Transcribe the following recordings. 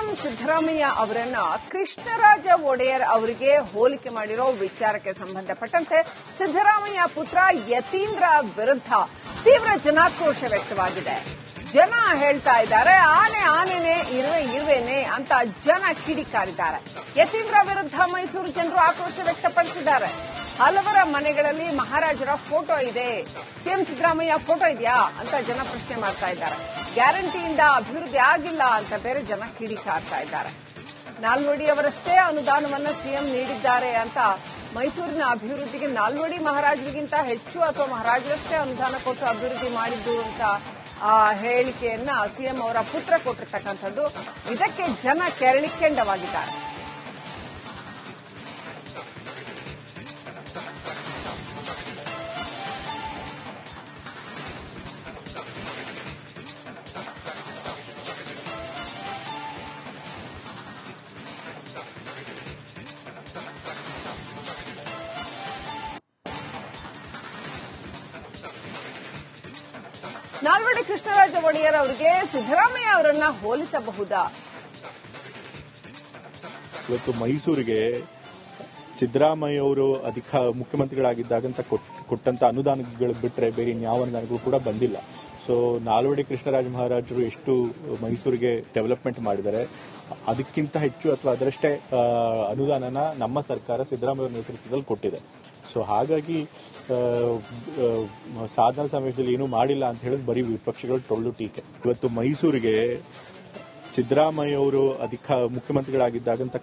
CM Siddaramaiah ಅವರನ್ನ ಕೃಷ್ಣರಾಜ ಒಡೆಯರ್ ಅವರಿಗೆ ಹೋಲಿಕೆ ಮಾಡಿರೋ ವಿಚಾರಕ್ಕೆ ಸಂಬಂಧಪಟ್ಟಂತೆ ಸಿದ್ದರಾಮಯ್ಯ ಪುತ್ರ ಯತೀಂದ್ರ ವಿರುದ್ಧ ತೀವ್ರ ಜನಾಕ್ರೋಶ ವ್ಯಕ್ತವಾಗಿದೆ. ಜನ ಹೇಳ್ತಾ ಇದ್ದಾರೆ, ಆನೆನೇ ಇರುವೆನೇ ಅಂತ ಜನ ಕಿಡಿಕಾರಿದ್ದಾರೆ. ಯತೀಂದ್ರ ವಿರುದ್ಧ ಮೈಸೂರು ಜನರು ಆಕ್ರೋಶ ವ್ಯಕ್ತಪಡಿಸಿದ್ದಾರೆ. ಹಲವರ ಮನೆಗಳಲ್ಲಿ ಮಹಾರಾಜರ ಫೋಟೋ ಇದೆ, ಸಿಎಂ ಸಿದ್ದರಾಮಯ್ಯ ಫೋಟೋ ಇದೆಯಾ ಅಂತ ಜನ ಪ್ರಶ್ನೆ ಮಾಡ್ತಾ ಇದ್ದಾರೆ. ಗ್ಯಾರಂಟಿಯಿಂದ ಅಭಿವೃದ್ಧಿ ಆಗಿಲ್ಲ ಅಂತ ಬೇರೆ ಜನ ಕಿಡಿಕಾರ್ತಾ ಇದ್ದಾರೆ. ನಾಲ್ವಡಿ ಅವರಷ್ಟೇ ಅನುದಾನವನ್ನು ಸಿಎಂ ನೀಡಿದ್ದಾರೆ ಅಂತ ಮೈಸೂರಿನ ಅಭಿವೃದ್ಧಿಗೆ ನಾಲ್ವಡಿ ಮಹಾರಾಜರಿಗಿಂತ ಹೆಚ್ಚು ಅಥವಾ ಮಹಾರಾಜರಷ್ಟೇ ಅನುದಾನ ಕೊಟ್ಟು ಅಭಿವೃದ್ಧಿ ಮಾಡಿದ್ದು ಅಂತ ಹೇಳಿಕೆಯನ್ನ ಸಿಎಂ ಅವರ ಪುತ್ರ ಕೊಟ್ಟಿರ್ತಕ್ಕಂಥದ್ದು. ಇದಕ್ಕೆ ಜನ ಕೆರಳಿಕೆಂಡವಾಗಿದ್ದಾರೆ. ನಾಲ್ವಡಿ ಕೃಷ್ಣರಾಜ ಒಡೆಯರ್ ಅವರಿಗೆ ಸಿದ್ದರಾಮಯ್ಯ ಅವರನ್ನ ಹೋಲಿಸಬಹುದಾ? ಇವತ್ತು ಮೈಸೂರಿಗೆ ಸಿದ್ದರಾಮಯ್ಯ ಅವರು ಮುಖ್ಯಮಂತ್ರಿಗಳಾಗಿದ್ದಾಗಂತ ಕೊಟ್ಟಂತ ಅನುದಾನಗಳು ಬಿಟ್ಟರೆ ಬೇರೆ ಇನ್ಯಾವ ಅನುದಾನಗಳು ಕೂಡ ಬಂದಿಲ್ಲ. ಸೊ ನಾಲ್ವಡಿ ಕೃಷ್ಣರಾಜ ಮಹಾರಾಜರು ಎಷ್ಟು ಮೈಸೂರಿಗೆ ಡೆವಲಪ್ಮೆಂಟ್ ಮಾಡಿದ್ದಾರೆ, ಅದಕ್ಕಿಂತ ಹೆಚ್ಚು ಅಥವಾ ಅದರಷ್ಟೇ ಅನುದಾನನ ನಮ್ಮ ಸರ್ಕಾರ ಸಿದ್ದರಾಮಯ್ಯ ನೇತೃತ್ವದಲ್ಲಿ ಕೊಟ್ಟಿದೆ. ಸೊ ಹಾಗಾಗಿ ಸಾಧನ ಸಮಾವೇಶದಲ್ಲಿ ಏನೂ ಮಾಡಿಲ್ಲ ಅಂತ ಹೇಳಿದ್ರೆ ಬರೀ ವಿಪಕ್ಷಗಳು ಟೊಳ್ಳು ಟೀಕೆ. ಇವತ್ತು ಮೈಸೂರಿಗೆ ಸಿದ್ದರಾಮಯ್ಯ ಅವರು ಮುಖ್ಯಮಂತ್ರಿಗಳಾಗಿದ್ದಾಗಂತ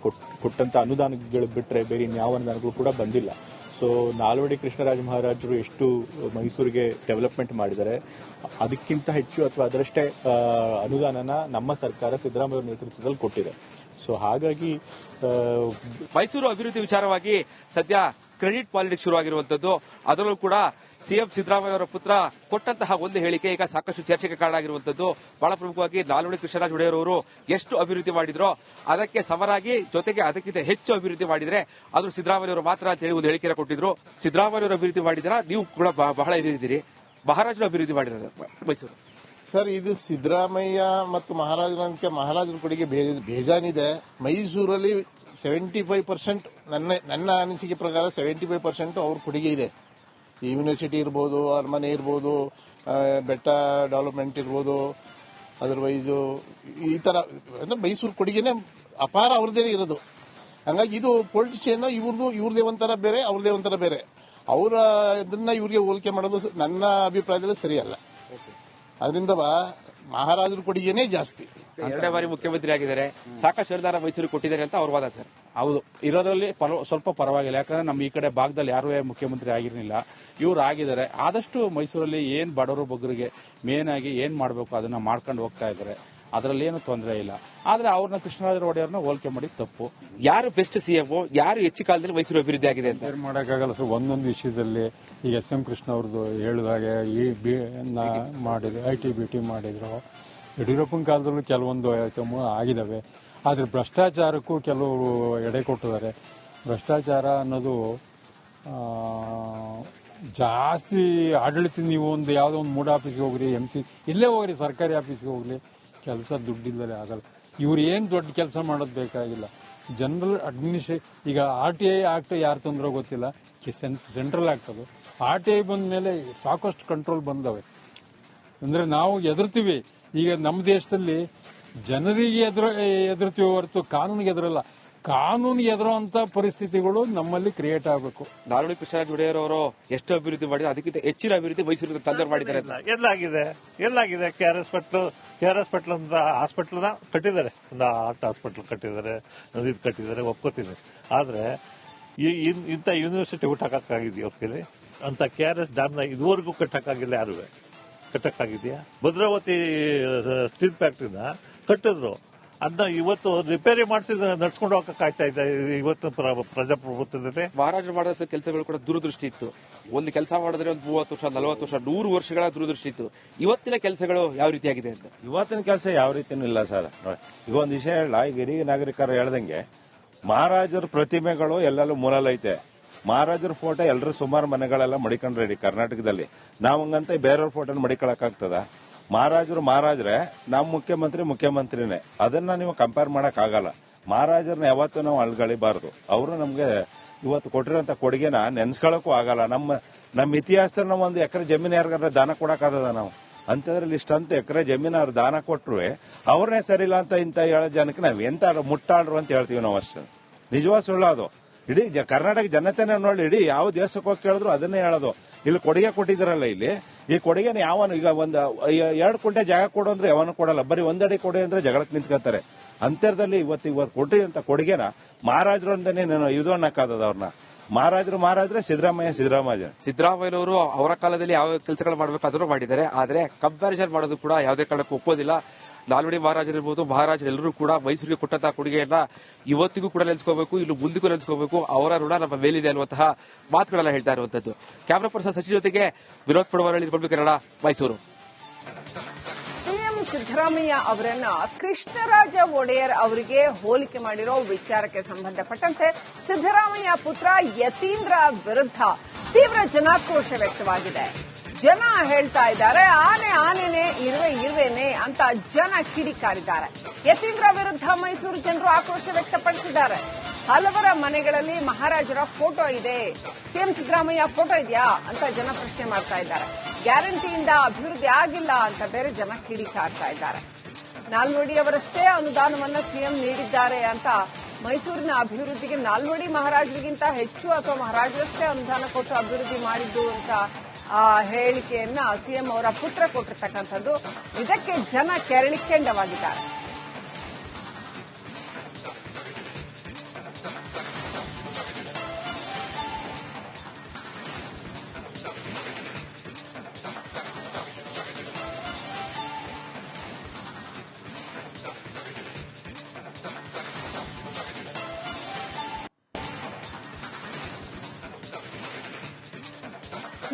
ಕೊಟ್ಟಂತ ಅನುದಾನಗಳು ಬಿಟ್ಟರೆ ಬೇರೆ ಇನ್ಯಾವ ಅನುದಾನಗಳು ಕೂಡ ಬಂದಿಲ್ಲ. ಸೊ ನಾಲ್ವಡಿ ಕೃಷ್ಣರಾಜ ಮಹಾರಾಜರು ಎಷ್ಟು ಮೈಸೂರಿಗೆ ಡೆವಲಪ್ಮೆಂಟ್ ಮಾಡಿದ್ದಾರೆ, ಅದಕ್ಕಿಂತ ಹೆಚ್ಚು ಅಥವಾ ಅದರಷ್ಟೇ ಅನುದಾನನ ನಮ್ಮ ಸರ್ಕಾರ ಸಿದ್ದರಾಮಯ್ಯ ನೇತೃತ್ವದಲ್ಲಿ ಕೊಟ್ಟಿದೆ. ಸೊ ಹಾಗಾಗಿ ಮೈಸೂರು ಅಭಿವೃದ್ಧಿ ವಿಚಾರವಾಗಿ ಸದ್ಯ ಕ್ರೆಡಿಟ್ ಪಾಲಿಟಿಕ್ಸ್ ಶುರುವಾಗಿರುವಂತದ್ದು. ಅದರಲ್ಲೂ ಕೂಡ ಸಿಎಂ ಸಿದ್ದರಾಮಯ್ಯ ಅವರ ಪುತ್ರ ಕೊಟ್ಟಂತಹ ಒಂದು ಹೇಳಿಕೆ ಈಗ ಸಾಕಷ್ಟು ಚರ್ಚೆಗೆ ಕಾರಣ ಆಗಿರುವಂತದ್ದು. ಬಹಳ ಪ್ರಮುಖವಾಗಿ ನಾಲ್ವಡಿ ಕೃಷ್ಣರಾಜ ಒಡೆಯರ್ ಅವರು ಎಷ್ಟು ಅಭಿವೃದ್ಧಿ ಮಾಡಿದ್ರೋ ಅದಕ್ಕೆ ಸಮರಾಗಿ ಜೊತೆಗೆ ಅದಕ್ಕಿಂತ ಹೆಚ್ಚು ಅಭಿವೃದ್ಧಿ ಮಾಡಿದ್ರೆ ಅದು ಸಿದ್ದರಾಮಯ್ಯ ಅವರು ಮಾತ್ರ ಅಂತ ಹೇಳಿ ಒಂದು ಹೇಳಿಕೆಯನ್ನು ಕೊಟ್ಟಿದ್ರು. ಸಿದ್ದರಾಮಯ್ಯ ಅವರು ಅಭಿವೃದ್ಧಿ ಮಾಡಿದ್ರ, ನೀವು ಕೂಡ ಬಹಳ ಇದ್ದೀರಿ, ಮಹಾರಾಜರು ಅಭಿವೃದ್ಧಿ ಮಾಡಿದ್ರೆ ಮೈಸೂರು. ಸರ್, ಇದು ಸಿದ್ದರಾಮಯ್ಯ ಮತ್ತು ಮಹಾರಾಜರ ಕೊಡುಗೆ ಬೇಜಾನಿದೆ. ಮೈಸೂರಲ್ಲಿ 75% ನನ್ನ ಅನಿಸಿಕೆ ಪ್ರಕಾರ 75% ಅವ್ರ ಕೊಡುಗೆ ಇದೆ. ಯೂನಿವರ್ಸಿಟಿ ಇರ್ಬೋದು, ಅರಮನೆ ಇರ್ಬೋದು, ಬೆಟ್ಟ ಡೆವಲಪ್ಮೆಂಟ್ ಇರ್ಬೋದು, ಅದರ್ವೈಸು ಈ ತರ ಮೈಸೂರು ಕೊಡುಗೆನೆ ಅಪಾರ ಅವ್ರದೇ ಇರೋದು. ಹಂಗಾಗಿ ಇದು ಪೊಲಿಟಿಷಿಯನ್ ಇವ್ರದೇ ಒಂಥರ ಬೇರೆ, ಅವ್ರದೇ ಒಂಥರ ಬೇರೆ. ಅವರ ಇದನ್ನ ಇವ್ರಿಗೆ ಹೋಲಿಕೆ ಮಾಡೋದು ನನ್ನ ಅಭಿಪ್ರಾಯದಲ್ಲಿ ಸರಿಯಲ್ಲ. ಅದರಿಂದ ಮಹಾರಾಜರ ಕೊಡುಗೆನೇ ಜಾಸ್ತಿ. ಎರಡನೇ ಬಾರಿ ಮುಖ್ಯಮಂತ್ರಿ ಆಗಿದ್ದಾರೆ, ಸಾಕಷ್ಟು ಅನುದಾನ ಮೈಸೂರಿಗೆ ಕೊಟ್ಟಿದ್ದಾರೆ ಅಂತ ಅವ್ರ ವಾದ ಸರ್. ಹೌದು, ಇರೋದ್ರಲ್ಲಿ ಸ್ವಲ್ಪ ಪರವಾಗಿಲ್ಲ. ಯಾಕಂದ್ರೆ ನಮ್ಮ ಈ ಕಡೆ ಭಾಗದಲ್ಲಿ ಯಾರೂ ಮುಖ್ಯಮಂತ್ರಿ ಆಗಿರಲಿಲ್ಲ, ಇವ್ರು ಆಗಿದ್ದಾರೆ. ಆದಷ್ಟು ಮೈಸೂರಲ್ಲಿ ಏನ್ ಬಡವರು ಬಗ್ಗರಿಗೆ ಮೇನ್ ಆಗಿ ಏನ್ ಮಾಡಬೇಕು ಅದನ್ನ ಮಾಡ್ಕೊಂಡು ಹೋಗ್ತಾ ಇದ್ದಾರೆ. ಅದರಲ್ಲಿ ಏನು ತೊಂದರೆ ಇಲ್ಲ. ಆದ್ರೆ ಅವ್ರನ್ನ ಕೃಷ್ಣರಾಜ ಒಡೆಯರ್ನ ಹೋಲಿಕೆ ಮಾಡಿ ತಪ್ಪು. ಯಾರು ಬೆಸ್ಟ್ ಸಿಎಂ, ಯಾರು ಹೆಚ್ಚು ಕಾಲದಲ್ಲಿ ಮೈಸೂರು ಅಭಿವೃದ್ಧಿ ಆಗಿದೆ ಅಂತ ಮಾಡಕ್ಕಾಗಲ್ಲ ಸರ್. ಒಂದೊಂದು ವಿಷಯದಲ್ಲಿ ಈಗ SM ಕೃಷ್ಣ ಅವ್ರದ್ದು ಹೇಳಿದಾಗೆ ಮಾಡಿದ್ರು, IT-BT ಮಾಡಿದ್ರು. ಯಡಿಯೂರಪ್ಪನ ಕಾಲದಲ್ಲೂ ಕೆಲವೊಂದು ಐಟಮ್ ಆಗಿದಾವೆ. ಆದ್ರೆ ಭ್ರಷ್ಟಾಚಾರಕ್ಕೂ ಕೆಲವರು ಎಡೆ ಕೊಟ್ಟಿದ್ದಾರೆ. ಭ್ರಷ್ಟಾಚಾರ ಅನ್ನೋದು ಜಾಸ್ತಿ ಆಡಳಿತ. ನೀವು ಒಂದು ಯಾವುದೋ ಒಂದು ಮೂಡ ಆಫೀಸ್ಗೆ ಹೋಗ್ರಿ, MC ಇಲ್ಲೇ ಹೋಗ್ರಿ, ಸರ್ಕಾರಿ ಆಫೀಸ್ಗೆ ಹೋಗ್ಲಿ, ಕೆಲಸ ದುಡ್ಡಿಲ್ಲದೆ ಆಗಲ್ಲ. ಇವ್ರು ಏನ್ ದೊಡ್ಡ ಕೆಲಸ ಮಾಡೋದು ಬೇಕಾಗಿಲ್ಲ. ಜನರಲ್ ಈಗ RTI ಆಕ್ಟ್ ಯಾರು ತಂದ್ರೋ ಗೊತ್ತಿಲ್ಲ, ಸೆಂಟ್ರಲ್ ಆಕ್ಟ್ ಅದು. RTI ಬಂದ ಮೇಲೆ ಸಾಕಷ್ಟು ಕಂಟ್ರೋಲ್ ಬಂದವೆ. ಅಂದ್ರೆ ನಾವು ಎದುರ್ತೀವಿ. ಈಗ ನಮ್ಮ ದೇಶದಲ್ಲಿ ಜನರಿಗೆ ಎದುರ್ತೀವಿ ಹೊರತು ಕಾನೂನಿಗೆ ಎದುರಲ್ಲ. ಕಾನೂನಿಗೆ ಎದುರುವಂತ ಪರಿಸ್ಥಿತಿಗಳು ನಮ್ಮಲ್ಲಿ ಕ್ರಿಯೇಟ್ ಆಗಬೇಕು. ನಾಲ್ವಡಿ ಕೃಷ್ಣರಾಜ ಒಡೆಯರ್ ಅವರು ಎಷ್ಟು ಅಭಿವೃದ್ಧಿ ಮಾಡಿದ್ರೆ ಅದಕ್ಕಿಂತ ಹೆಚ್ಚಿನ ಅಭಿವೃದ್ಧಿ ಮೈಸೂರಿಗೆ ತಂದೆ ಮಾಡಿದ್ದಾರೆ. ಎಲ್ಲಾಗಿದೆ KRS ಪಟ್ಲ ಅಂತ ಹಾಸ್ಪಿಟಲ್ ಕಟ್ಟಿದ್ದಾರೆ, ಒಂದು ಹಾರ್ಟ್ ಹಾಸ್ಪಿಟಲ್ ಕಟ್ಟಿದ್ದಾರೆ, ಇದು ಕಟ್ಟಿದ್ದಾರೆ, ಒಪ್ಕೋತೀನಿ. ಆದ್ರೆ ಇಂಥ ಯೂನಿವರ್ಸಿಟಿ ಹುಟ್ಟಾಕಿದೆಯಾ ಅವ್ರಿಗೆ? ಅಂತ KRS ಡ್ಯಾಮ್ನ ಇದುವರೆಗೂ ಕಟ್ಟಕ್ಕಾಗಿಲ್ಲ, ಯಾರು ಕಟ್ಟಕ್ಕಾಗಿದೆಯಾ? ಭದ್ರಾವತಿ ಸ್ಟೀಲ್ ಫ್ಯಾಕ್ಟ್ರಿನ ಕಟ್ಟಿದ್ರು, ಅದನ್ನ ಇವತ್ತು ರಿಪೇರಿ ಮಾಡಿಸಿ ನಡ್ಸ್ಕೊಂಡು ಹೋಗಕ್ಕಾಗ್ತಾ ಇದೆ ಇವತ್ತು ಪ್ರಜಾಪ್ರಭುತ್ವದಲ್ಲಿ. ಮಹಾರಾಜರು ಮಾಡಿದ ಕೆಲಸಗಳು ಕೂಡ ದೂರದೃಷ್ಟಿ ಇತ್ತು. ಒಂದು ಕೆಲಸ ಮಾಡಿದ್ರೆ ಒಂದು 30 ವರ್ಷ 40 ವರ್ಷ 100 ವರ್ಷಗಳ ದೂರದೃಷ್ಟಿ ಇತ್ತು. ಇವತ್ತಿನ ಕೆಲಸಗಳು ಯಾವ ರೀತಿಯಾಗಿದೆ ಅಂತ? ಇವತ್ತಿನ ಕೆಲಸ ಯಾವ ರೀತಿನೂ ಇಲ್ಲ ಸರ್. ಈಗ ಒಂದು ವಿಷಯ ಹೇಳ, ಈಗ ಹಿರಿಯ ನಾಗರಿಕರು ಹೇಳ್ದಂಗೆ ಮಹಾರಾಜರ ಪ್ರತಿಮೆಗಳು ಎಲ್ಲೆಲ್ಲೂ ಮೂಲಲೈತೆ. ಮಹಾರಾಜರ ಫೋಟೋ ಎಲ್ಲರೂ ಸುಮಾರು ಮನೆಗಳೆಲ್ಲ ಮಡಿಕೊಂಡ್ರೆ ಕರ್ನಾಟಕದಲ್ಲಿ. ನಾವಂಗಂತ ಬೇರೆಯವ್ರ ಫೋಟೋನ ಮಡಿಕೊಳಕ್ಕಾಗ್ತದ? ಮಹಾರಾಜರೇ ನಮ್ಮ ಮುಖ್ಯಮಂತ್ರಿನೇ. ಅದನ್ನ ನೀವು ಕಂಪೇರ್ ಮಾಡಕ್ ಆಗಲ್ಲ. ಮಹಾರಾಜರನ್ನ ಯಾವತ್ತೂ ನಾವು ಅಳ್ಗಳಿಬಾರದು. ಅವರು ನಮ್ಗೆ ಇವತ್ತು ಕೊಟ್ಟಿರೋಂತ ಕೊಡುಗೆನ ನೆನ್ಸ್ಕೊಳಕ್ಕೂ ಆಗಲ್ಲ. ನಮ್ಮ ಇತಿಹಾಸದಲ್ಲಿ ನಾವು 1 ಎಕರೆ ಜಮೀನು ಯಾರಿಗಾದ್ರೆ ದಾನ ಕೊಡಕ್ಕಾಗದ ನಾವು ಅಂತದ್ರಲ್ಲಿ ಇಷ್ಟಂತ ಎಕರೆ ಜಮೀನು ಅವ್ರು ದಾನ ಕೊಟ್ರು ಅವ್ರನ್ನೇ ಸರಿಲ್ಲ ಅಂತ ಇಂತ ಹೇಳೋ ಜನಕ್ಕೆ ನಾವ್ ಎಂತ ಮುಟ್ಟಾಡ್ರು ಅಂತ ಹೇಳ್ತೀವಿ ನಾವು ಅಷ್ಟೇ. ನಿಜವಾದ ಸುಳ್ಳು ಅದು. ಇಡೀ ಕರ್ನಾಟಕ ಜನತೆನೇ ನೋಡಿ, ಇಡೀ ಯಾವ ದೇಶಕ್ಕೆ ಹೋಗಿ ಕೇಳಿದ್ರು ಅದನ್ನೇ ಹೇಳೋದು. ಇಲ್ಲಿ ಕೊಡುಗೆ ಕೊಟ್ಟಿದಾರಲ್ಲ, ಇಲ್ಲಿ ಈ ಕೊಡುಗೆನ ಯಾವನು ಈಗ 2 ಕುಂಟೆ ಜಾಗ ಕೊಡು ಅಂದ್ರೆ ಯಾವನು ಕೊಡಲ್ಲ. ಬರೀ 1 ಅಡಿ ಕೊಡಿ ಅಂದ್ರೆ ಜಗಳಕ್ಕೆ ನಿಂತ್ಕೊತಾರೆ. ಅಂತರದಲ್ಲಿ ಇವತ್ತು ಕೊಟ್ಟಿದಂತ ಕೊಡುಗೆನ ಮಹಾರಾಜರು ಅಂತಾನೆ ಇದು ಅನ್ನಕ್ಕಾದದ ಅವ್ರನ್ನ. ಮಹಾರಾಜರೇ ಸಿದ್ದರಾಮಯ್ಯನವರು ಅವರ ಕಾಲದಲ್ಲಿ ಯಾವ ಕೆಲಸಗಳು ಮಾಡಬೇಕು ಅದನ್ನು ಮಾಡಿದ್ದಾರೆ. ಆದ್ರೆ ಕಂಪ್ಯಾರಿಸನ್ ಮಾಡೋದು ಕೂಡ ಯಾವುದೇ ಕಾರಣಕ್ಕೂ ಒಪ್ಪೋದಿಲ್ಲ. ನಾಲ್ವಡಿ ಮಹಾರಾಜರಿರ್ಬೋದು, ಮಹಾರಾಜರೆಲ್ಲರೂ ಕೂಡ ಮೈಸೂರಿಗೆ ಕೊಟ್ಟಂತಹ ಕೊಡುಗೆಯನ್ನ ಇವತ್ತಿಗೂ ಕೂಡ ನೆನೆಸ್ಕೋಬೇಕು, ಇಲ್ಲಿ ಮುಂದಕ್ಕೂ ನೆನೆಸ್ಕೋಬೇಕು. ಅವರ ಋಣ ನಮ್ಮ ಮೇಲಿದೆ ಅನ್ನುವಂತಹ ಮಾತುಗಳೆಲ್ಲ ಹೇಳ್ತಾ ಇರುವಂತದ್ದು. ಕ್ಯಾಮರಾ ಪರ್ಸನ್ ಸಚಿನ್ ಜೊತೆಗೆ ವಿನೋದ್ ಪಡವರಳ್ಳಿ, ರಿಪಬ್ಲಿಕ್ ಕನ್ನಡ, ಮೈಸೂರು. ಸಿಎಂ ಸಿದ್ದರಾಮಯ್ಯ ಅವರನ್ನ ಕೃಷ್ಣರಾಜ ಒಡೆಯರ್ ಅವರಿಗೆ ಹೋಲಿಕೆ ಮಾಡಿರೋ ವಿಚಾರಕ್ಕೆ ಸಂಬಂಧಪಟ್ಟಂತೆ ಸಿದ್ದರಾಮಯ್ಯ ಪುತ್ರ ಯತೀಂದ್ರ ವಿರುದ್ಧ ತೀವ್ರ ಜನಾಕ್ರೋಶ ವ್ಯಕ್ತವಾಗಿದೆ. ಜನ ಹೇಳ್ತಾ ಇದ್ದಾರೆ, ಆನೆನೇ ಇರುವೆನೇ ಅಂತ ಜನ ಕಿಡಿಕಾರಿದ್ದಾರೆ. ಯತೀಂದ್ರ ವಿರುದ್ಧ ಮೈಸೂರು ಜನರು ಆಕ್ರೋಶ ವ್ಯಕ್ತಪಡಿಸಿದ್ದಾರೆ. ಹಲವರ ಮನೆಗಳಲ್ಲಿ ಮಹಾರಾಜರ ಫೋಟೋ ಇದೆ, ಸಿಎಂ ಸಿದ್ದರಾಮಯ್ಯ ಫೋಟೋ ಇದೆಯಾ ಅಂತ ಜನ ಪ್ರಶ್ನೆ ಮಾಡ್ತಾ ಇದ್ದಾರೆ. ಗ್ಯಾರಂಟಿಯಿಂದ ಅಭಿವೃದ್ಧಿ ಆಗಿಲ್ಲ ಅಂತ ಬೇರೆ ಜನ ಕಿಡಿಕಾರ್ತಾ ಇದ್ದಾರೆ. ನಾಲ್ವಡಿ ಅವರಷ್ಟೇ ಅನುದಾನವನ್ನ ಸಿಎಂ ನೀಡಿದ್ದಾರೆ ಅಂತ ಮೈಸೂರಿನ ಅಭಿವೃದ್ಧಿಗೆ ನಾಲ್ವಡಿ ಮಹಾರಾಜರಿಗಿಂತ ಹೆಚ್ಚು ಅಥವಾ ಮಹಾರಾಜರಷ್ಟೇ ಅನುದಾನ ಕೊಟ್ಟು ಅಭಿವೃದ್ಧಿ ಮಾಡಿದ್ದು ಅಂತ ಹೇಳಿಕೆಯನ್ನ ಸಿಎಂ ಅವರ ಪುತ್ರ ಕೊಟ್ಟಿರ್ತಕ್ಕಂಥದ್ದು. ಇದಕ್ಕೆ ಜನ ಕೆರಳಿಕೆಂಡವಾಗಿದ್ದಾರೆ.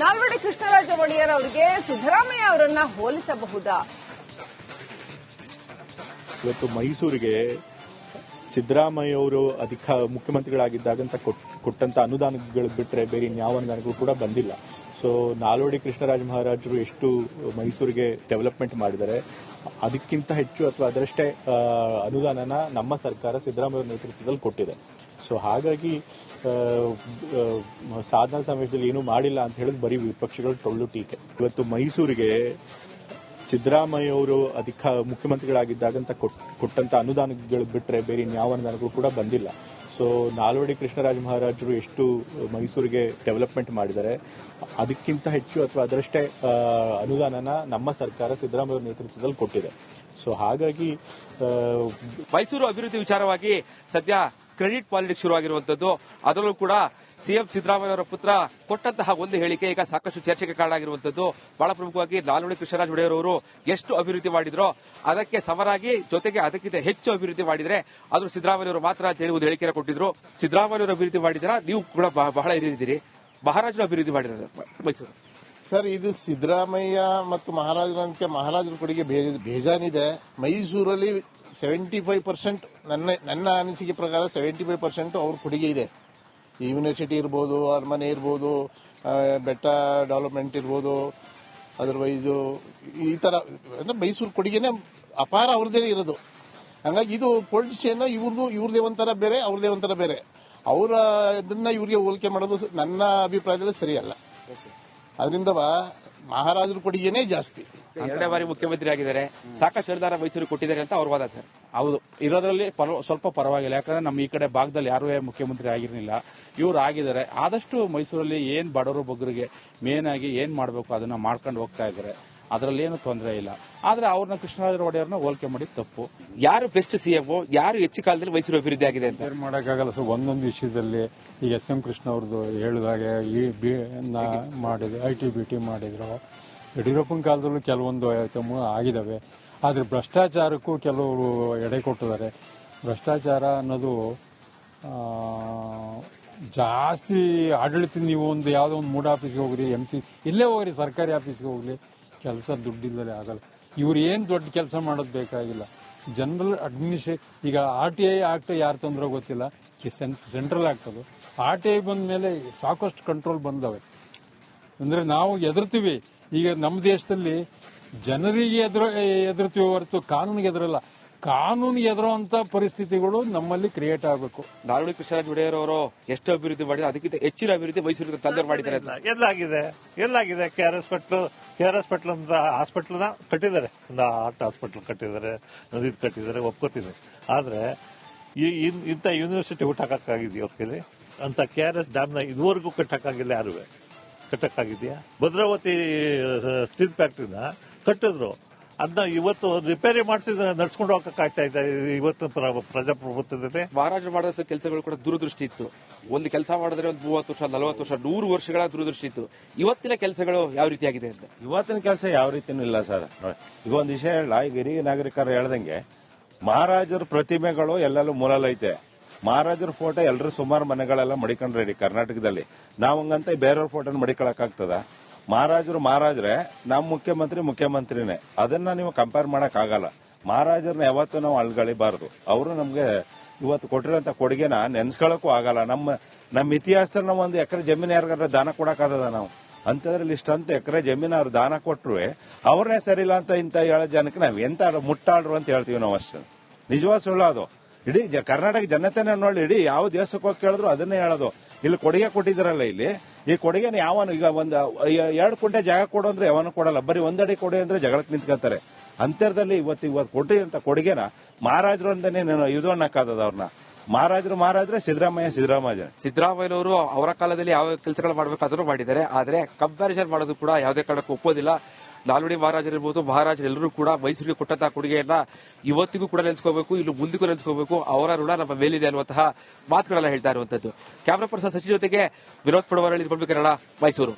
ನಾಲ್ವಡಿ ಕೃಷ್ಣರಾಜ ಒಡೆಯರ್ ಅವರಿಗೆ ಸಿದ್ದರಾಮಯ್ಯ ಅವರನ್ನ ಹೋಲಿಸಬಹುದಾ? ಇವತ್ತು ಮೈಸೂರಿಗೆ ಸಿದ್ದರಾಮಯ್ಯ ಅವರು ಮುಖ್ಯಮಂತ್ರಿಗಳಾಗಿದ್ದಾಗಂತ ಕೊಟ್ಟಂತ ಅನುದಾನಗಳು ಬಿಟ್ಟರೆ ಬೇರೆ ಯಾವ ಅನುದಾನಗಳು ಕೂಡ ಬಂದಿಲ್ಲ. ಸೊ ನಾಲ್ವಡಿ ಕೃಷ್ಣರಾಜ ಮಹಾರಾಜರು ಎಷ್ಟು ಮೈಸೂರಿಗೆ ಡೆವಲಪ್ಮೆಂಟ್ ಮಾಡಿದ್ದಾರೆ, ಅದಕ್ಕಿಂತ ಹೆಚ್ಚು ಅಥವಾ ಅದರಷ್ಟೇ ಅನುದಾನನ ನಮ್ಮ ಸರ್ಕಾರ ಸಿದ್ದರಾಮಯ್ಯ ನೇತೃತ್ವದಲ್ಲಿ ಕೊಟ್ಟಿದೆ. ಸೊ ಹಾಗಾಗಿ ಸಾಧನಾ ಸಮಾವೇಶದಲ್ಲಿ ಏನೂ ಮಾಡಿಲ್ಲ ಅಂತ ಹೇಳಿದ್ ಬರೀ ವಿಪಕ್ಷಗಳು ಟೊಳ್ಳು ಟೀಕೆ. ಇವತ್ತು ಮೈಸೂರಿಗೆ ಸಿದ್ದರಾಮಯ್ಯ ಅವರು ಮುಖ್ಯಮಂತ್ರಿಗಳಾಗಿದ್ದಾಗಂತ ಕೊಟ್ಟಂತ ಅನುದಾನಗಳು ಬಿಟ್ಟರೆ ಬೇರೆ ಯಾವ ಅನುದಾನಗಳು ಕೂಡ ಬಂದಿಲ್ಲ. ಸೊ ನಾಲ್ವಡಿ ಕೃಷ್ಣರಾಜ ಮಹಾರಾಜರು ಎಷ್ಟು ಮೈಸೂರಿಗೆ ಡೆವಲಪ್ಮೆಂಟ್ ಮಾಡಿದ್ದಾರೆ, ಅದಕ್ಕಿಂತ ಹೆಚ್ಚು ಅಥವಾ ಅದರಷ್ಟೇ ಅನುದಾನನ ನಮ್ಮ ಸರ್ಕಾರ ಸಿದ್ದರಾಮಯ್ಯ ನೇತೃತ್ವದಲ್ಲಿ ಕೊಟ್ಟಿದೆ. ಸೊ ಹಾಗಾಗಿ ಮೈಸೂರು ಅಭಿವೃದ್ಧಿ ವಿಚಾರವಾಗಿ ಸದ್ಯ ಕ್ರೆಡಿಟ್ ಪಾಲಿಟಿಕ್ಸ್ ಶುರುವಾಗಿರುವಂತದ್ದು. ಅದರಲ್ಲೂ ಕೂಡ ಸಿಎಂ ಸಿದ್ದರಾಮಯ್ಯ ಅವರ ಪುತ್ರ ಕೊಟ್ಟಂತಹ ಒಂದು ಹೇಳಿಕೆ ಈಗ ಸಾಕಷ್ಟು ಚರ್ಚೆಗೆ ಕಾರಣ ಆಗಿರುವಂತದ್ದು. ಬಹಳ ಪ್ರಮುಖವಾಗಿ ನಾಲ್ವಡಿ ಕೃಷ್ಣರಾಜ ಒಡೆಯರ್ ಅವರು ಎಷ್ಟು ಅಭಿವೃದ್ಧಿ ಮಾಡಿದ್ರೋ ಅದಕ್ಕೆ ಸಮರಾಗಿ, ಜೊತೆಗೆ ಅದಕ್ಕಿಂತ ಹೆಚ್ಚು ಅಭಿವೃದ್ಧಿ ಮಾಡಿದ್ರೆ ಅದು ಸಿದ್ದರಾಮಯ್ಯ ಅವರು ಮಾತ್ರ ಅಂತ ಹೇಳಿ ಒಂದು ಹೇಳಿಕೆಯನ್ನು ಕೊಟ್ಟಿದ್ರು. ಸಿದ್ದರಾಮಯ್ಯ ಅವರು ಅಭಿವೃದ್ಧಿ ಮಾಡಿದ್ರ, ನೀವು ಕೂಡ ಬಹಳ ಹಿರಿದಿದ್ದೀರಿ, ಮಹಾರಾಜರು ಅಭಿವೃದ್ಧಿ ಮಾಡಿದ್ದಾರೆ ಮೈಸೂರು. ಸರ್, ಇದು ಸಿದ್ದರಾಮಯ್ಯ ಮತ್ತು ಮಹಾರಾಜರ ಕೊಡುಗೆ ಬೇಜಾನಿದೆ. ಮೈಸೂರಲ್ಲಿ 75% ನನ್ನ ಅನಿಸಿಕೆ ಪ್ರಕಾರ 75% ಅವ್ರ ಕೊಡುಗೆ ಇದೆ. ಯೂನಿವರ್ಸಿಟಿ ಇರ್ಬೋದು, ಅರಮನೆ ಇರ್ಬೋದು, ಬೆಟ್ಟ ಡೆವಲಪ್ಮೆಂಟ್ ಇರ್ಬೋದು, ಅದರ್ವೈಸ್ ಈ ತರ ಅಂದ್ರೆ ಮೈಸೂರು ಕೊಡುಗೆನೆ ಅಪಾರ ಅವ್ರದೇ ಇರೋದು. ಹಂಗಾಗಿ ಇದು ಪೊಲಿಟಿಷಿಯನ್ ಇವ್ರದೇ ಒಂಥರ ಬೇರೆ, ಅವ್ರದೇ ಒಂಥರ ಬೇರೆ. ಅವರ ಇದನ್ನ ಇವ್ರಿಗೆ ಹೋಲಿಕೆ ಮಾಡೋದು ನನ್ನ ಅಭಿಪ್ರಾಯದಲ್ಲಿ ಸರಿಯಲ್ಲ. ಅದರಿಂದ ಮಹಾರಾಜರ ಕೊಡುಗೆನೇ ಜಾಸ್ತಿ. 2ನೇ ಬಾರಿ ಮುಖ್ಯಮಂತ್ರಿ ಆಗಿದ್ದಾರೆ, ಸಾಕಷ್ಟು ಅನುದಾನ ಮೈಸೂರಿಗೆ ಕೊಟ್ಟಿದ್ದಾರೆ ಅಂತ ಅವ್ರ ವಾದ ಸರ್. ಹೌದು, ಇರೋದ್ರಲ್ಲಿ ಸ್ವಲ್ಪ ಪರವಾಗಿಲ್ಲ. ಯಾಕಂದ್ರೆ ನಮ್ಮ ಈ ಕಡೆ ಭಾಗದಲ್ಲಿ ಯಾರೂ ಮುಖ್ಯಮಂತ್ರಿ ಆಗಿರಲಿಲ್ಲ, ಇವ್ರು ಆಗಿದ್ದಾರೆ. ಆದಷ್ಟು ಮೈಸೂರಲ್ಲಿ ಏನ್ ಬಡವರು ಬಗ್ಗರಿಗೆ ಮೇನ್ ಆಗಿ ಏನ್ ಮಾಡಬೇಕು ಅದನ್ನ ಮಾಡ್ಕೊಂಡು ಹೋಗ್ತಾ ಇದ್ದಾರೆ. ಅದರಲ್ಲಿ ಏನು ತೊಂದರೆ ಇಲ್ಲ. ಆದ್ರೆ ಅವ್ರನ್ನ ಕೃಷ್ಣರಾಜ ಒಡೆಯರ್ನ ಹೋಲಿಕೆ ಮಾಡಿ ತಪ್ಪು. ಯಾರು ಬೆಸ್ಟ್ ಸಿಎಂ, ಯಾರು ಹೆಚ್ಚು ಕಾಲದಲ್ಲಿ ಮೈಸೂರು ಅಭಿವೃದ್ಧಿ ಆಗಿದೆ ಅಂತ ಮಾಡಕ್ಕಾಗಲ್ಲ ಸರ್. ಒಂದೊಂದು ವಿಷಯದಲ್ಲಿ ಈಗ ಎಸ್ ಎಂ ಕೃಷ್ಣ ಅವ್ರದ್ದು ಹೇಳಿದಾಗೆ ಮಾಡಿದ್ರು, ITBT ಮಾಡಿದ್ರು. ಯಡಿಯೂರಪ್ಪನ ಕಾಲದಲ್ಲೂ ಕೆಲವೊಂದು ಐಟಮ್ ಆಗಿದಾವೆ. ಆದ್ರೆ ಭ್ರಷ್ಟಾಚಾರಕ್ಕೂ ಕೆಲವರು ಎಡೆ ಕೊಟ್ಟಿದ್ದಾರೆ. ಭ್ರಷ್ಟಾಚಾರ ಅನ್ನೋದು ಜಾಸ್ತಿ ಆಡಳಿತ. ನೀವು ಒಂದು ಯಾವುದೋ ಒಂದು ಮೂಡ ಆಫೀಸ್ಗೆ ಹೋಗ್ರಿ, MC ಇಲ್ಲೇ ಹೋಗ್ರಿ, ಸರ್ಕಾರಿ ಆಫೀಸ್ಗೆ ಹೋಗ್ಲಿ, ಕೆಲಸ ದುಡ್ಡಿಲ್ಲದೆ ಆಗಲ್ಲ. ಇವ್ರು ಏನ್ ದೊಡ್ಡ ಕೆಲಸ ಮಾಡೋದು ಬೇಕಾಗಿಲ್ಲ. ಜನರಲ್ ಅಡ್ಮಿನಿಸ್ಟ್ರೇಷನ್, ಈಗ RTI ಆಕ್ಟ್ ಯಾರು ತಂದ್ರೋ ಗೊತ್ತಿಲ್ಲ, ಸೆಂಟ್ರಲ್ ಆಕ್ಟ್ ಅದು. RTI ಬಂದ ಮೇಲೆ ಸಾಕಷ್ಟು ಕಂಟ್ರೋಲ್ ಬಂದವೆ. ಅಂದ್ರೆ ನಾವು ಎದುರ್ತೀವಿ. ಈಗ ನಮ್ಮ ದೇಶದಲ್ಲಿ ಜನರಿಗೆ ಎದುರುತ್ತೀವಿ ಹೊರತು ಕಾನೂನಿಗೆ ಎದುರಲ್ಲ. ಕಾನೂನಿಗೆ ಎದುರುವಂತ ಪರಿಸ್ಥಿತಿಗಳು ನಮ್ಮಲ್ಲಿ ಕ್ರಿಯೇಟ್ ಆಗಬೇಕು. ನಾಲ್ವಡಿ ಕೃಷ್ಣರಾಜ ಒಡೆಯರ್ ಅವರು ಎಷ್ಟು ಅಭಿವೃದ್ಧಿ ಮಾಡಿದ್ರು ಅದಕ್ಕಿಂತ ಹೆಚ್ಚಿನ ಅಭಿವೃದ್ಧಿ ಮೈಸೂರಿಗೆ ತಂದೆ ಮಾಡಿದ್ದಾರೆ ಅಂತ. ಎಲ್ಲಾಗಿದೆ KR ಹಾಸ್ಪಿಟಲ್ ಅಂತ ಹಾಸ್ಪಿಟಲ್ ಕಟ್ಟಿದ್ದಾರೆ, ಒಂದು ಹಾರ್ಟ್ ಹಾಸ್ಪಿಟಲ್ ಕಟ್ಟಿದ್ದಾರೆ, ಇದು ಕಟ್ಟಿದ್ದಾರೆ, ಒಪ್ಕೋತೀನಿ. ಆದ್ರೆ ಇಂಥ ಯೂನಿವರ್ಸಿಟಿ ಹುಟ್ಟಾಕಿದ್ಯಾ ಅವ್ರ ಕೈಲಿ? ಅಂತ KRS ಡ್ಯಾಮ್ನ ಇದುವರೆಗೂ ಕಟ್ಟಕ್ಕಾಗಿಲ್ಲ, ಯಾರು ಕಟ್ಟಕ್ಕಾಗಿದ್ಯಾ? ಭದ್ರಾವತಿ ಸ್ಟೀಲ್ ಫ್ಯಾಕ್ಟ್ರಿನ ಕಟ್ಟಿದ್ರು, ಅದನ್ನ ಇವತ್ತು ರಿಪೇರಿ ಮಾಡಿಸಿದ ನಡ್ಸ್ಕೊಂಡು ಹೋಗಕ್ಕಾಗ್ತಾ ಇದೆ ಇವತ್ತು ಪ್ರಜಾಪ್ರಭುತ್ವದಲ್ಲಿ. ಮಹಾರಾಜರು ಮಾಡಿದ ಕೆಲಸಗಳು ಕೂಡ ದೂರದೃಷ್ಟಿ ಇತ್ತು. ಒಂದು ಕೆಲಸ ಮಾಡಿದ್ರೆ ಒಂದು 30 ವರ್ಷ 40 ವರ್ಷ 100 ವರ್ಷಗಳ ದೂರದೃಷ್ಟಿ ಇತ್ತು. ಇವತ್ತಿನ ಕೆಲಸಗಳು ಯಾವ ರೀತಿಯಾಗಿದೆ ಅಂತ? ಇವತ್ತಿನ ಕೆಲಸ ಯಾವ ರೀತಿನೂ ಇಲ್ಲ ಸರ್. ಈಗ ಒಂದು ವಿಷಯ ಹೇಳ, ಈಗ ಹಿರಿಯ ನಾಗರಿಕರು ಹೇಳ್ದಂಗೆ ಮಹಾರಾಜರ ಪ್ರತಿಮೆಗಳು ಎಲ್ಲೆಲ್ಲೂ ಮೂಲಲೈತೆ. ಮಹಾರಾಜರ ಫೋಟೋ ಎಲ್ಲರೂ ಸುಮಾರು ಮನೆಗಳೆಲ್ಲ ಮಡಿಕೊಂಡ್ ರೆಡಿ ಕರ್ನಾಟಕದಲ್ಲಿ. ನಾವಂಗಂತ ಬೇರೆಯವ್ರ ಫೋಟೋನ ಮಡಿಕೊಳಕ್ಕಾಗ್ತದ? ಮಹಾರಾಜರೇ ನಮ್ಮ ಮುಖ್ಯಮಂತ್ರಿನೇ. ಅದನ್ನ ನೀವು ಕಂಪೇರ್ ಮಾಡಕ್ ಆಗಲ್ಲ. ಮಹಾರಾಜರನ್ನ ಯಾವತ್ತೂ ನಾವು ಅಳ್ಗಳಿಬಾರದು. ಅವರು ನಮ್ಗೆ ಇವತ್ತು ಕೊಟ್ಟಿರೋಂತ ಕೊಡುಗೆನ ನೆನ್ಸ್ಕೊಳಕ್ಕೂ ಆಗಲ್ಲ. ನಮ್ಮ ಇತಿಹಾಸದಲ್ಲಿ ನಾವು 1 ಎಕರೆ ಜಮೀನು ಯಾರಿಗಾರ ದಾನ ಕೊಡಕ್ಕಾಗದ? ನಾವು ಅಂತದ್ರಲ್ಲಿ ಇಷ್ಟಂತ ಎಕರೆ ಜಮೀನು ಅವ್ರು ದಾನ ಕೊಟ್ರು ಅವ್ರನ್ನೇ ಸರಿಲ್ಲ ಅಂತ ಇಂತ ಹೇಳೋ ಜನಕ್ಕೆ ನಾವ್ ಎಂತ ಮುಟ್ಟಾಡ್ರು ಅಂತ ಹೇಳ್ತೀವಿ ನಾವು. ಅಷ್ಟೇ ನಿಜವಾದ ಸುಳ್ಳು ಅದು. ಇಡೀ ಕರ್ನಾಟಕ ಜನತೆನೇ ನೋಡಿ, ಇಡೀ ಯಾವ ದೇಶಕ್ಕೆ ಹೋಗಿ ಕೇಳಿದ್ರು ಅದನ್ನೇ ಹೇಳೋದು. ಇಲ್ಲಿ ಕೊಡುಗೆ ಕೊಟ್ಟಿದ್ರಲ್ಲ, ಇಲ್ಲಿ ಈ ಕೊಡುಗೆನ ಯಾವನು ಈಗ 2 ಕುಂಟೆ ಜಾಗ ಕೊಡು ಅಂದ್ರೆ ಯಾವನು ಕೊಡಲ್ಲ. ಬರೀ 1 ಅಡಿ ಕೊಡಿ ಅಂದ್ರೆ ಜಗಳಕ್ಕೆ ನಿಂತ್ಕೊತಾರೆ. ಅಂತರದಲ್ಲಿ ಇವತ್ತು ಕೊಟ್ಟಿರಂತ ಕೊಡುಗೆನ ಮಹಾರಾಜರು ಅಂತಾನೆ ಇದು ಅನ್ನಕ್ಕಾದದ ಅವ್ರನ್ನ. ಮಹಾರಾಜರೇ ಸಿದ್ದರಾಮಯ್ಯನವರು ಅವರ ಕಾಲದಲ್ಲಿ ಯಾವ ಕೆಲಸಗಳು ಮಾಡಬೇಕು ಅದನ್ನು ಮಾಡಿದ್ದಾರೆ. ಆದ್ರೆ ಕಂಪ್ಯಾರಿಸನ್ ಮಾಡೋದು ಕೂಡ ಯಾವುದೇ ಕಾರಣಕ್ಕೂ ಒಪ್ಪೋದಿಲ್ಲ. ನಾಲ್ವಡಿ ಮಹಾರಾಜರಿರ್ಬೋದು, ಮಹಾರಾಜರೆಲ್ಲರೂ ಕೂಡ ಮೈಸೂರಿಗೆ ಕೊಟ್ಟಂತಹ ಕೊಡುಗೆಯನ್ನ ಇವತ್ತಿಗೂ ಕೂಡ ನೆನೆಸ್ಕೋಬೇಕು, ಇನ್ನು ಮುಂದಕ್ಕೂ ನೆನೆಸ್ಕೋಬೇಕು. ಅವರ ಋಣ ನಮ್ಮ ಮೇಲಿದೆ ಅನ್ನುವಂತಹ ಮಾತುಗಳೆಲ್ಲ ಹೇಳ್ತಾ ಇರುವಂತದ್ದು. ಕ್ಯಾಮರಾ ಪರ್ಸನ್ ಸಚಿವ ಜೊತೆಗೆ ವಿನೋದ್ ಪಡವರಳ್ಳಿ, ರಿಪಬ್ಲಿಕ್ ಕನ್ನಡ, ಮೈಸೂರು.